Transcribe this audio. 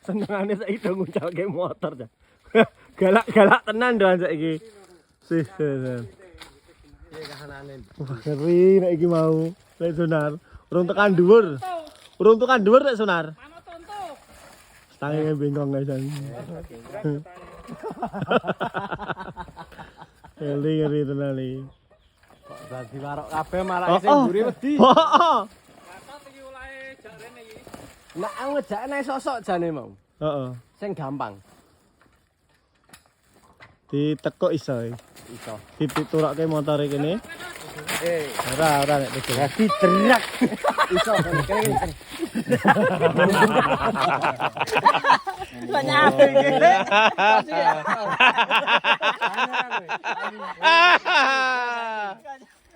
Senengane saiki do nguncalke motor ta. Galak-galak tenan doan saiki. Sih. Iki kahanane. Wah, ngeri nek iki mau. Lek sonar, urung tekan dhuwur. Urung tekan dhuwur nek sonar. Mano tuntuk. Tangannya bengkong guys. Ngeri tenan iki. Kok dadi warok kabeh malah sing mburi wedi. Heeh. Batok iki olahe jak rene iki. Nek aku ngejake nang sosok jane mau. Heeh. Sing gampang. Ditekuk iso. Iso. Diturakke motore kene. Ora nek tekuk. Dadi derak. Iso kene. Kok nyabe iki.